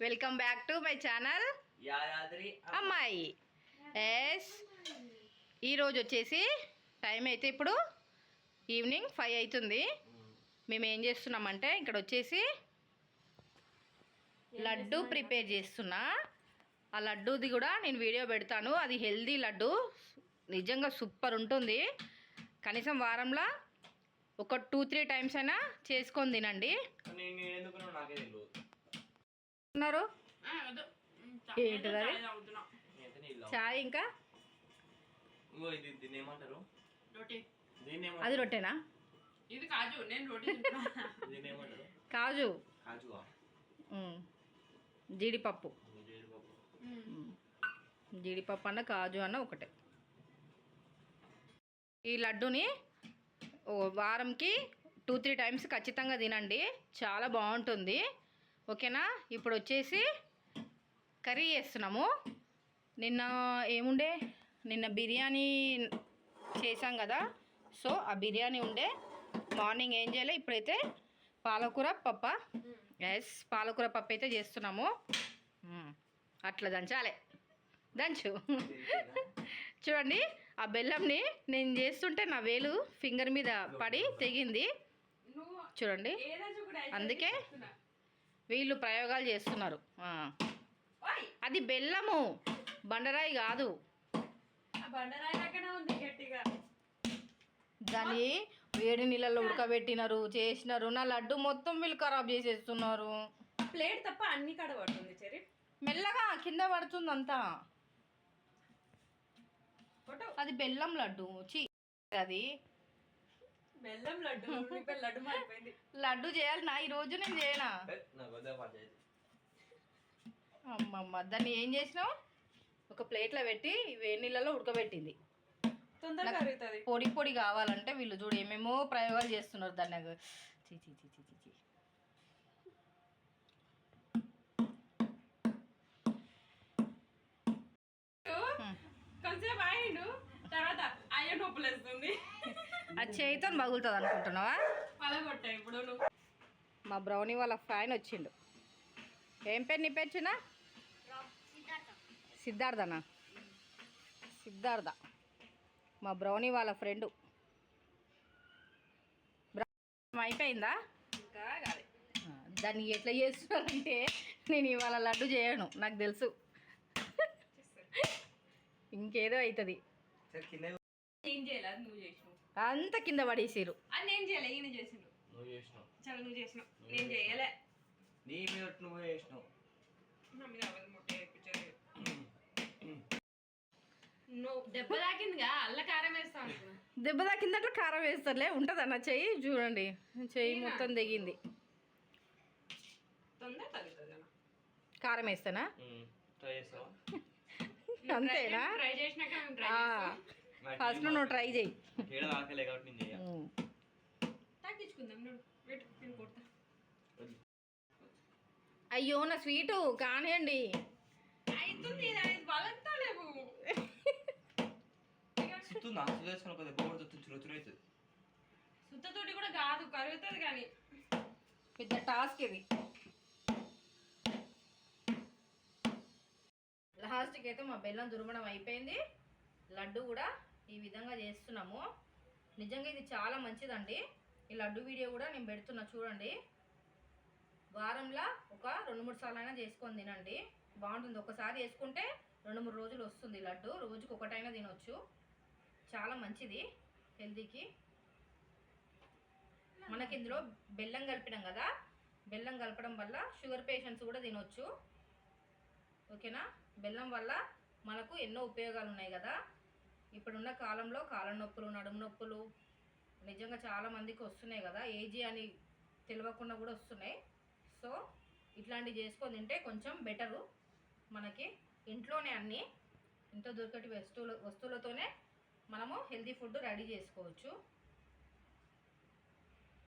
Welcome back to my channel Yadadri అమ్మాయి. Yes, ఈరోజు వచ్చేసి టైం అయితే ఇప్పుడు ఈవినింగ్ 5 అవుతుంది. మేము ఏం చేస్తున్నామంటే ఇక్కడ వచ్చేసి లడ్డు ప్రిపేర్ చేస్తున్నా. ఆ లడ్డూది కూడా నేను వీడియో పెడతాను. అది హెల్దీ లడ్డు, నిజంగా సూపర్ ఉంటుంది. కనీసం వారంలో ఒక 2-3 టైమ్స్ అయినా చేసుకొని తినండి. ఏంటిది చాయ్? ఇంకా అది రొట్టెనా? కాజు, జీడిపప్పు. జీడిపప్పు అన్న కాజు అన్న ఒకటే. ఈ లడ్డుని వారంకి 2-3 టైమ్స్ ఖచ్చితంగా తినండి, చాలా బాగుంటుంది. ఓకేనా? ఇప్పుడు వచ్చేసి కర్రీ చేస్తున్నాము. నిన్న ఏముండే, నిన్న బిర్యానీ చేసాం కదా, సో ఆ బిర్యానీ ఉండే. మార్నింగ్ ఏం చేయలే, ఇప్పుడైతే పాలకూర పప్పు. ఎస్, పాలకూర పప్పు అయితే చేస్తున్నాము. అట్లా దంచాలి, దంచు. చూడండి, ఆ బెల్లంని నేను చేస్తుంటే నా వేలు ఫింగర్ మీద పడి తెగింది చూడండి. అందుకే వీళ్ళు ప్రయోగాలు చేస్తున్నారు. అది బెల్లము, బండరాయి కాదు. దాన్ని వేడి నీళ్ళలో ఉడకబెట్టినారు, చేసినారు. నా లడ్డు మొత్తం వీళ్ళు ఖరాబ్ చేసేస్తున్నారు. ప్లేట్ తప్ప అన్ని కాడ పడుతుంది చెరి, మెల్లగా కింద పడుతుంది అంతా. అది బెల్లం లడ్డు. అది బెల్లం లడ్డు. లడ్డు మారిపోయింది. లడ్డు చేయాలి నా, ఈరోజు నేను చేయనా? అమ్మమ్మ, దాన్ని ఏం చేసినావు? ఒక ప్లేట్లో పెట్టి వేడి నీళ్ళలో ఉడకబెట్టింది. తొందరగా అరుగుతుంది. పొడి పొడి కావాలంటే వీళ్ళు చూడు ఏమేమో ప్రయోగాలు చేస్తున్నారు దాన్ని. చీ చీ చీ చీ చీ. కొంచెం ఆయిండు, తర్వాత అయ్యో నొప్పులు వేస్తుంది. అది చేయితో పగులుతుంది అనుకుంటున్నావా? పలగొట్టా ఇప్పుడు నువ్వు. మా బ్రౌనీ వాళ్ళ ఫ్యాన్ వచ్చిండు. ఏం పేరు నీ పేరు? చిన్న సిద్ధార్థనా? సిద్ధార్థ మా బ్రౌనీ వాళ్ళ ఫ్రెండు. అయిపోయిందా? ఇంకా కాదు. దాన్ని ఎట్లా చేస్తున్నారంటే, నేను ఇవాళ లడ్డు చేయను, నాకు తెలుసు. ఇంకేదో అవుతుంది. ఏం చేయలేదు, నువ్వు చేసినావు. అంత కింద పడేసారు. అది నేను చేయలే, ఈయన చేసిండు. చాలా నువ్వు చేసినావు, నేను చేయలే. దెబ్బ తాకిందిగా, అల్ల కారం వేస్తా అనుకున్నా. దెబ్బ తాకిందంటే కారం వేస్తారులే, ఉంటుంది అన్న. చెయ్యి చూడండి, చెయ్యి మొత్తం దిగింది. కారం వేస్తానా? అంతేనా? ఫస్ట్ నువ్వు ట్రై చేయి. అయ్యో నా స్వీటు కానివ్వండి. సుత్తతోటి కూడా కాదు, కరుగుతుంది. కానీ పెద్ద టాస్క్ ఇది. లాస్ట్కి అయితే మా బెల్లం దురమడం అయిపోయింది. లడ్డు కూడా ఈ విధంగా చేస్తున్నాము. నిజంగా ఇది చాలా మంచిదండి. ఈ లడ్డు వీడియో కూడా నేను పెడుతున్నా, చూడండి. వారంలో ఒక 2-3 సార్లు అయినా చేసుకొని తినండి, బాగుంటుంది. ఒకసారి వేసుకుంటే 2-3 రోజులు వస్తుంది లడ్డు. రోజుకి ఒకటైనా తినొచ్చు, చాలా మంచిది హెల్తీకి. మనకి ఇందులో బెల్లం కలిపినాం కదా, బెల్లం కలపడం వల్ల షుగర్ పేషెంట్స్ కూడా తినొచ్చు. ఓకేనా? బెల్లం వల్ల మనకు ఎన్నో ఉపయోగాలు ఉన్నాయి కదా. ఇప్పుడున్న కాలంలో కాళ్ళ నొప్పులు, నడుము నొప్పులు నిజంగా చాలా మందికి వస్తున్నాయి కదా, ఏజీ అని తెలియకుండా కూడా వస్తున్నాయి. సో ఇట్లాంటివి చేసుకొని తింటే కొంచెం బెటరు. మనకి ఇంట్లోనే అన్నీ ఇంట్లో దొరికటి వస్తువులతోనే మనము హెల్తీ ఫుడ్ రెడీ చేసుకోవచ్చు.